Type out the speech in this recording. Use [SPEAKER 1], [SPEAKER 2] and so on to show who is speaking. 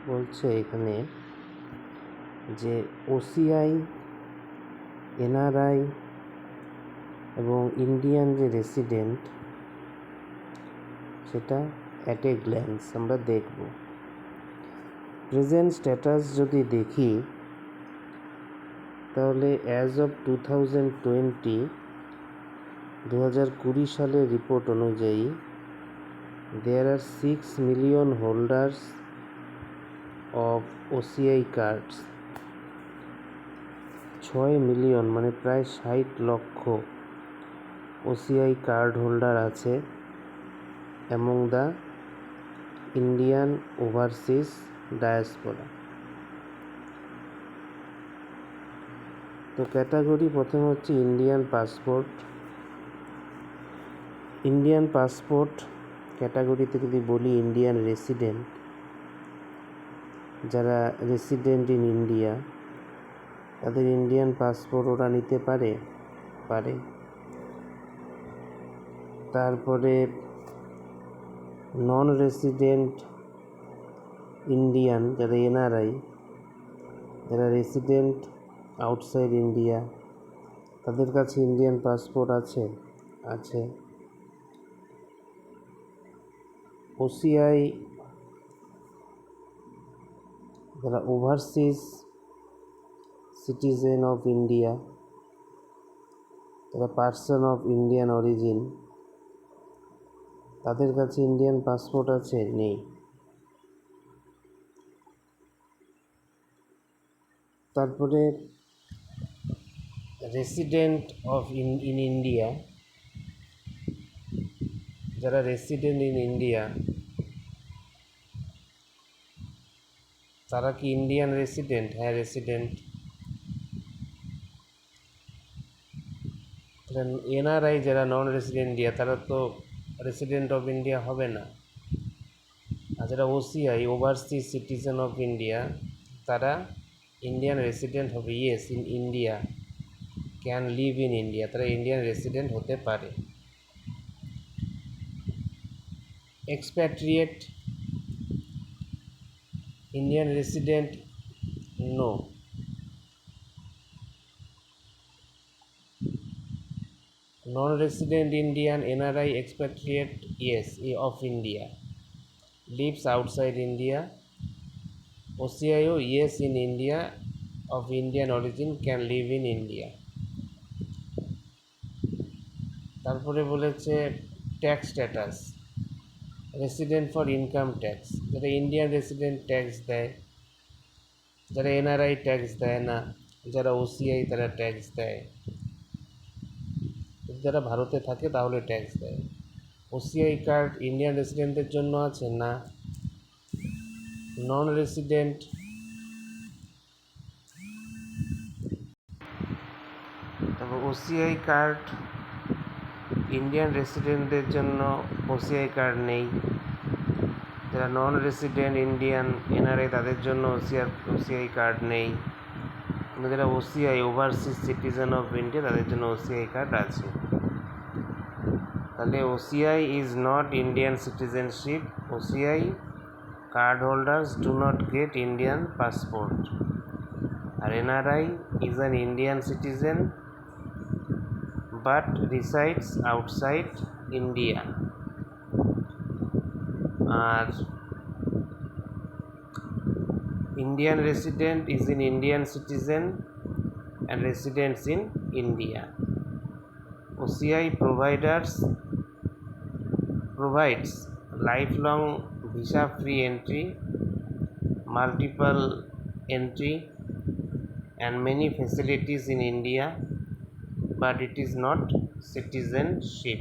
[SPEAKER 1] বলছে এখানে যে ওসিআই, এনআরআই এবং ইন্ডিয়ান যে রেসিডেন্ট সেটা অ্যাট এ গ্ল্যান্স আমরা দেখব। প্রেজেন্ট স্ট্যাটাস যদি দেখি তাহলে অ্যাজ অফ 2020 সালের রিপোর্ট অনুযায়ী দেয়ার আর 6 million holders of OCI cards. 6 million মানে প্রায় 60 লক্ষ ওসিআই কার্ড হোল্ডার আছে among the Indian overseas diaspora. তো ক্যাটাগরি প্রথমে হচ্ছে ইন্ডিয়ান পাসপোর্ট। ইন্ডিয়ান পাসপোর্ট ক্যাটাগরিতে যদি বলি ইন্ডিয়ান রেসিডেন্ট, যারা রেসিডেন্ট ইন ইন্ডিয়া তাদের ইন্ডিয়ান পাসপোর্ট ওরা নিতে পারে। তারপরে নন রেসিডেন্ট ইন্ডিয়ান যারা এনআরআই, যারা রেসিডেন্ট আউটসাইড ইন্ডিয়া, তাদের কাছে ইন্ডিয়ান পাসপোর্ট আছে। ওসিআই যারা ওভারসিজ সিটিজেন অফ ইন্ডিয়া, যারা পার্সন অফ ইন্ডিয়ান অরিজিন, তাদের কাছে ইন্ডিয়ান পাসপোর্ট আছে নেই। তারপরে রেসিডেন্ট অফ ইন ইন্ডিয়া, যারা রেসিডেন্ট ইন ইন্ডিয়া তারা কি ইন্ডিয়ান রেসিডেন্ট? হ্যাঁ, রেসিডেন্ট। এনআরআই যারা নন রেসিডেন্ট ইন্ডিয়া তারা তো রেসিডেন্ট অফ ইন্ডিয়া হবে না। আর যারা OCI overseas citizen of India তারা ইন্ডিয়ান রেসিডেন্ট হবে। Yes, in India, can live in India, তারা ইন্ডিয়ান রেসিডেন্ট হতে পারে। Expatriate Indian resident no. Non-resident Indian NRI expatriate yes of India lives outside India. OCIO yes in India of Indian origin can live in India. তারপরে বলেছে tax status, resident for income tax, যারা Indian resident tax দেয়, যারা NRI tax দেয় না, যারা OCI তারা tax দেয়। যারা ভারতে থাকে তাহলে ট্যাক্স দেয়। ওসিআই কার্ড ইন্ডিয়ান রেসিডেন্টের জন্য আছে না। নন রেসিডেন্ট তারপর ওসিআই কার্ড ইন্ডিয়ান রেসিডেন্টদের জন্য ওসিআই কার্ড নেই। যারা নন রেসিডেন্ট ইন্ডিয়ান এনআরআই তাদের জন্য ওসিআই কার্ড নেই। কিন্তু যারা OCI overseas citizen of India তাদের জন্য ওসিআই কার্ড আছে। তাহলে OCI is not Indian citizenship. OCI card holders do not get Indian passport. আর NRI is an Indian citizen but resides outside India. আর Indian resident is an Indian citizen and residents in India. OCI provides lifelong visa-free entry, multiple entry, and many facilities in India, but it is not citizenship.